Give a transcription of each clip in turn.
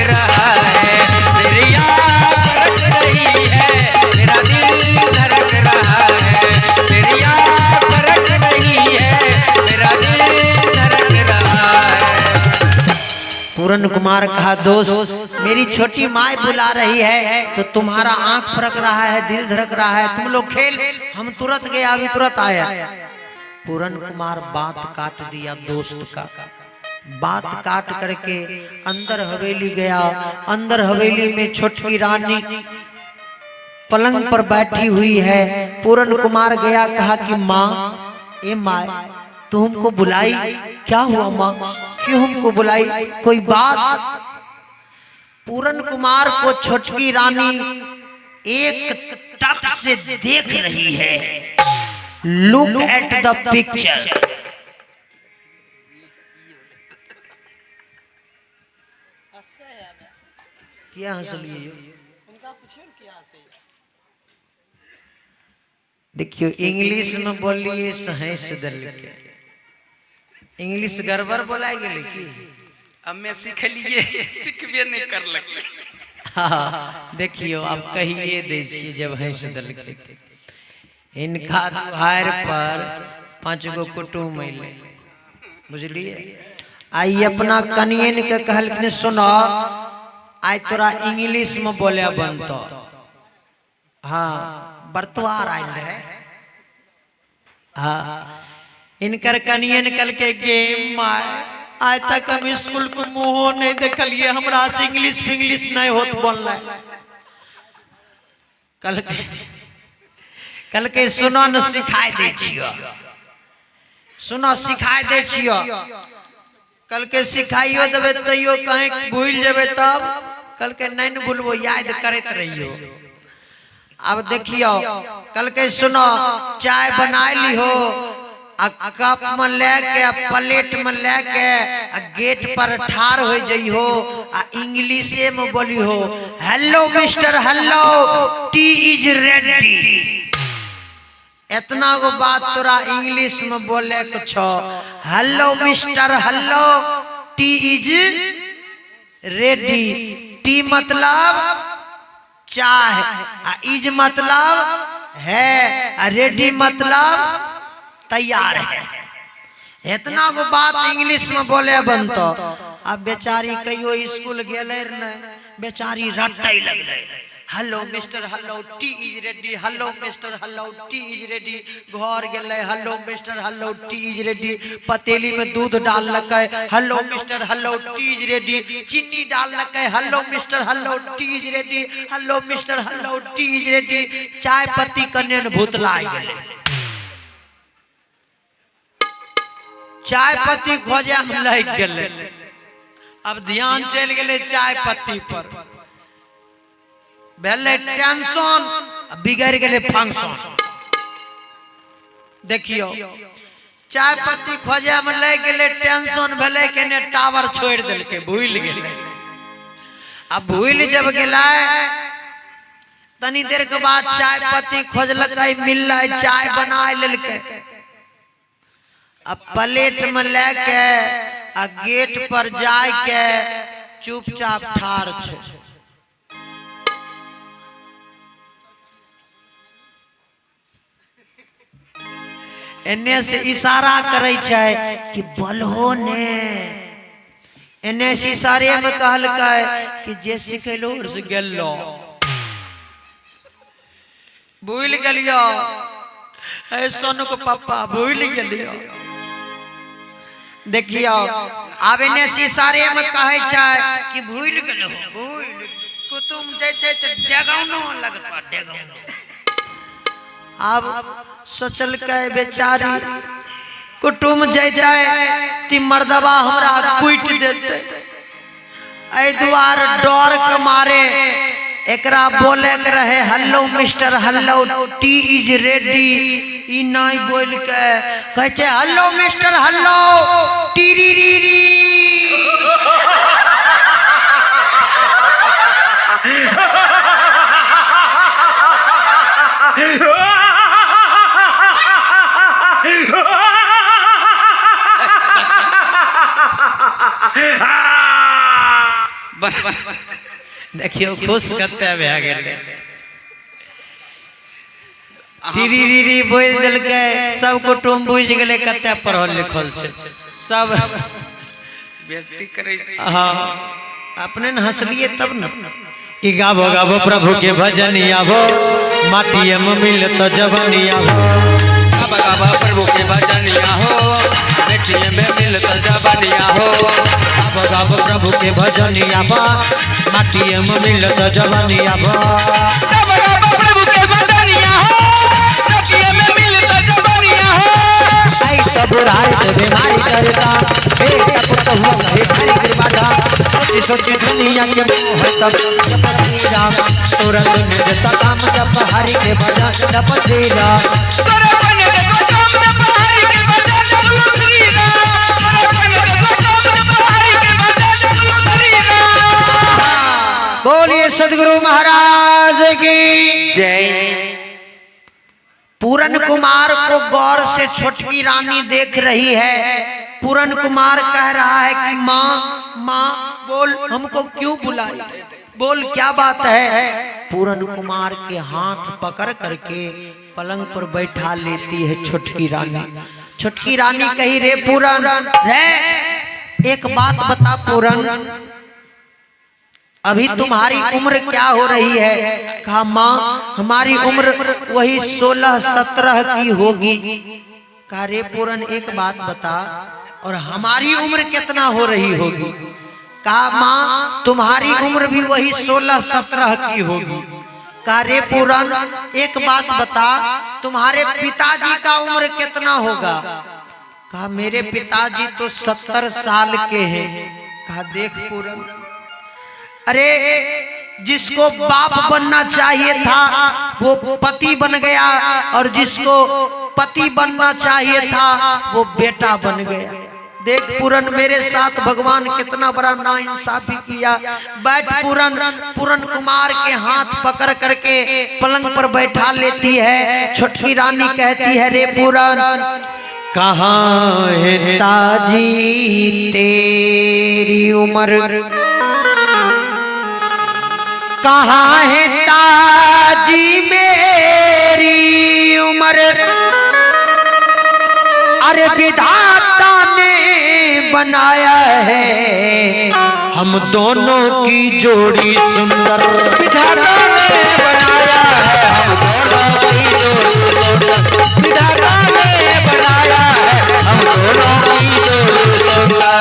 रहा है, तेरी आँख फड़क रही है, मेरा दिल धड़क रहा है, तेरी आँख फड़क रही है, मेरा दिल धड़क रहा है। पूरन कुमार कहा दोस्त मेरी छोटी माँ बुला रही है तो तुम्हारा आंख फड़क रहा है, दिल धड़क रहा है, तुम लोग खेल, हम तुरंत गए, अभी तुरंत आया। पूरन कुमार बात काट दिया दोस्त का, बात काट करके अंदर हवेली गया। अंदर हवेली में छोटी रानी पलंग पर बैठी हुई है। पूरन कुमार गया, कहा कि माँ, ए माँ, तू हमको बुलाई, क्या हुआ माँ, क्यों हमको बुलाई, कोई बात? पूरन कुमार को छोटकी रानी एक टक से देख रही है। Look at the picture. क्या हंस लिए? देखियो इंग्लिश में बोलिए सहेस दल के, इंग्लिश गड़बड़ बोलाई गेली की? अब मैं सीख लिए, सीखबे नहीं कर लगे। हाँ, देखियो आप कहिए दीजिए जब हंस दल के इनका द्वार पर 5 गो कुटुम अइले, बुझलिए? आई अपना कनियन के कहलखिन सुनो, आई तोरा इंग्लिश में बोले बनतो। हाँ, बर्तवार आयल है। हाँ, इनकर कनियन कल के गेम आज तक हम स्कूल को मुंह नहीं देखलिए, हमरा से इंग्लिश फिंग्लिश नहीं होत बोलना। कल के सुनो न सिखाई दे छियो, सुनो सिखाई दे छियो। कल के सिखाइयो देबे तैयो कहीं भूल जेबे तब, कल के नहीं न भूलबो, याद करत रहियो। अब देखियो कल के सुनो, चाय बना ली हो, कप में लेके प्लेट में लेके गेट पर ठार हो जाइ हो, इंग्लिशे में बोली हो, hello mister, hello, tea is ready. इतना गो बात तोरा इंग्लिश में बोले कुछ, hello mister, hello, tea is ready. T मतलब चाय, इज मतलब है, रेडी मतलब तैयार है। इतना गो बात इंग्लिश में बोले बनतो। अब बेचारी कहियो स्कूल गेले न, बेचारी रटै लगले, hello mister, hello, tea is ready, hello mister, hello, tea is ready. घर गेले, hello mister, hello, tea is ready. पतीली में दूध डाल लके, hello mister, hello, tea is ready. चीनी डाल लके, hello mister, hello, tea is ready, hello mister, hello, tea is ready. चाय पत्ती कने भूतला गेले, चाय पत्ती खोजे में लग गेले। अब ध्यान चल गेले चाय पत्ती पर, भेले टेंशन, बिगड़ गेले फंक्शन। देखियो चाय पत्ती खोजे में लग गेले, टेंशन भेले के ने टावर छोड़ देल के, भूल गेले। अब भूल जब गेला, तनी देर के बाद चाय पत्ती खोजलकै, मिललै, चाय बना लेलकै। अब प्लेट में लेके गेट पर जाय के चुपचाप ठार छो। एने से इशारा करे छै कि बलहो ने, एने से इशारे में कहलकै कि जे सिखेलो से गेलो। भूल गेलियो, ऐ सोनू को पापा भूल गेलियो। देखियो आब एने से इशारे में कहे छै कि भूल गेलो, भूल कुतुम जैते त डेगौनो लगता, डेगौनो। अब सोचल के बेचारी कुटुम जैते कि मर्दबा हमरा कुट देते, ए दुआर डर के मारे एकरा बोले के रहे, hello mister, hello, tea is ready. ई नहीं बोल के कहे छै, हेलो मिस्टर, हेलो, टी री री री। देखियो खुश कते भए गेलै टीरी बोल दिल के सब कुटुम्ब बुझ गेले कते पढ़ल लिखल छे सब बेइज्जती करे हाँ अपने न हंसलिए तब न कि गावो गावो प्रभु के भजन आवो माटिए में मिलत जवानी आवो गावो गावो प्रभु के भजन हो माटिए में मिलत जवानी हो गावो गावो प्रभु के भजन आवो माटिए में मिलत जवानी आवो गावो गावो प्रभु के भजन हो माटिए में मिलत जवानी हो आई सब बुराई से बीमारी करता बेटा पुत हुआ है भारी कृपा सोची सोची दुनिया के मोह तब राम तुरंत में देता काम जब हरि के भजन जप श्री राम तोरा बने देखो काम जप हरि के भजन जप श्री राम तोरा बने देखो काम जप हरि के भजन जप श्री राम। बोलिए सद्गुरु महाराज की जय। पूरन कुमार को गौर से छोटकी रानी देख रही है। पूरन कुमार कह रहा है कि माँ माँ बोल हमको क्यों बुलाई, बोल क्या बात है। पूरन कुमार के हाथ पकड़ करके पलंग पर बैठा लेती है छोटकी रानी। छोटकी रानी कही रे पूरन रे एक बात बता पूरन अभी तुम्हारी उम्र क्या हो रही है। कहा माँ हमारी उम्र वही 16-17 की होगी। कहा रे पूरन एक बात बता और हमारी उम्र कितना हो रही होगी। कहा माँ तुम्हारी उम्र भी वही 16-17 की होगी। कहा रे पूरन एक बात बता तुम्हारे पिताजी का उम्र कितना होगा। कहा मेरे पिताजी तो 70 साल के हैं। कहा देख पूरन अरे जिसको बाप बनना चाहिए था वो पति बन गया और जिसको पति बनना चाहिए था वो बेटा बन गया। देख पूरन मेरे साथ भगवान कितना बड़ा नाइंसाफी किया। बैठ पूरन। पूरन कुमार के हाथ पकड़ करके पलंग पर बैठा लेती है। छोटकी रानी कहती है रे पूरन कहाँ है ताजी तेरी उम्र, कहाँ है ताजी मेरी उम्र। अरे विधाता ने बनाया है हम दोनों की जोड़ी सुंदर। विधाता ने बनाया है हम दोनों की जोड़ी सुंदर। विधाता ने बनाया है हम दोनों की जोड़ी सुंदर।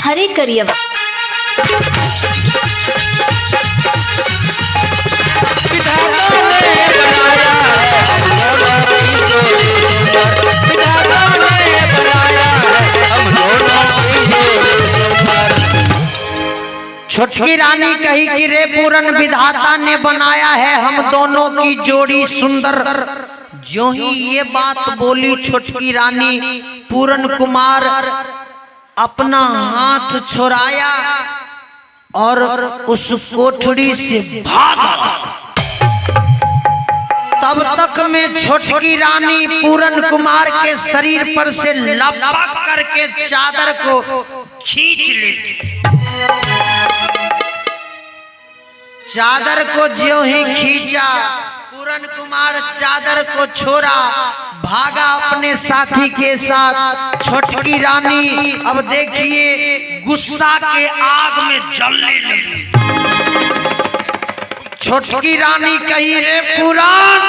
हरे करियवा छोटकी रानी कही कि रे पूरन विधाता ने बनाया है हम दोनों की जोड़ी सुंदर। जो ही ये बात बोली छोटकी रानी पूरन कुमार अपना हाथ छुड़ाया और उस कोठरी से भागा। तब तक में छोटकी रानी पूरन कुमार के शरीर पर से लपक करके चादर को खींच लेती। चादर को ज्यों ही खींचा पूरन कुमार चादर को छोड़ा भागा अपने साथी के साथ। छोटकी रानी अब देखिए गुस्सा के आग में जलने लगी। छोटकी रानी कही रे पूरन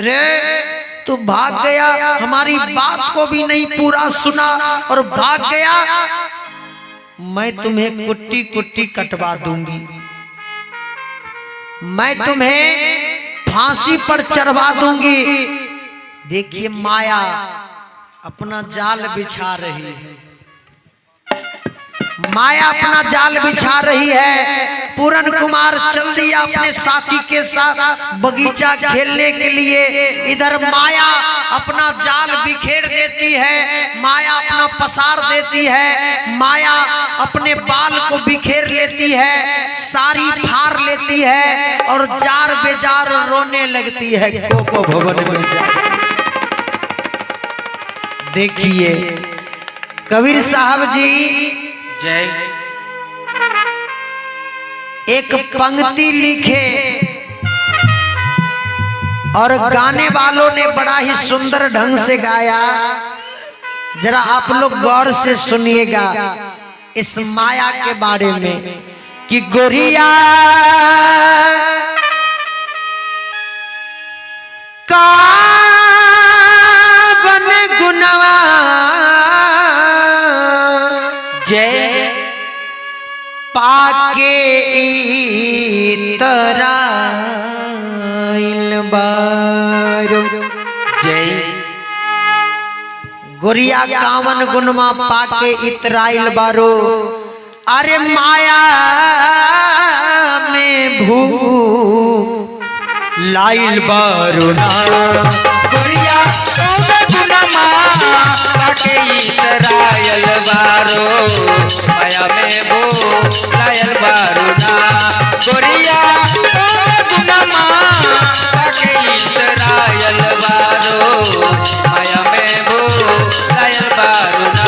रे तू भाग गया, हमारी बात को भी नहीं पूरा सुना और भाग गया। मैं तुम्हें कुट्टी कुट्टी कटवा दूंगी, मैं तुम्हें फांसी पर चढ़वा दूंगी। देखिए माया अपना जाल बिछा रही है, माया अपना जाल बिछा रही है। पूरन कुमार चल दिया अपने साथी के साथ बगीचा खेलने के लिए। इधर माया अपना जाल बिखेर देती है, माया अपना पसार देती है, माया अपने बाल को बिखेर लेती है, सारी फाड़ लेती है और जार बेजार रोने लगती है। कोको भवन में देखिए कबीर साहब जी जय। एक पंक्ति लिखे और गाने वालों ने बड़ा ही सुंदर ढंग से गाया। जरा आप लोग गौर से सुनिएगा इस माया के बारे में कि गोरिया का बन गुनवा जय। पाके इतराइल बारो जय। गोरिया कावन गुनमा पाके इतराइल बारो। अरे माया में भू लाइल बारो ना। गोरिया कावन गुनमा पाके इतराइल बारो, माया में भू लाइल बारो ना। गोरिया कावन गुनमा पाके इतराइल बारो, माया में भू लाइल बारो ना।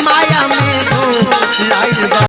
माया में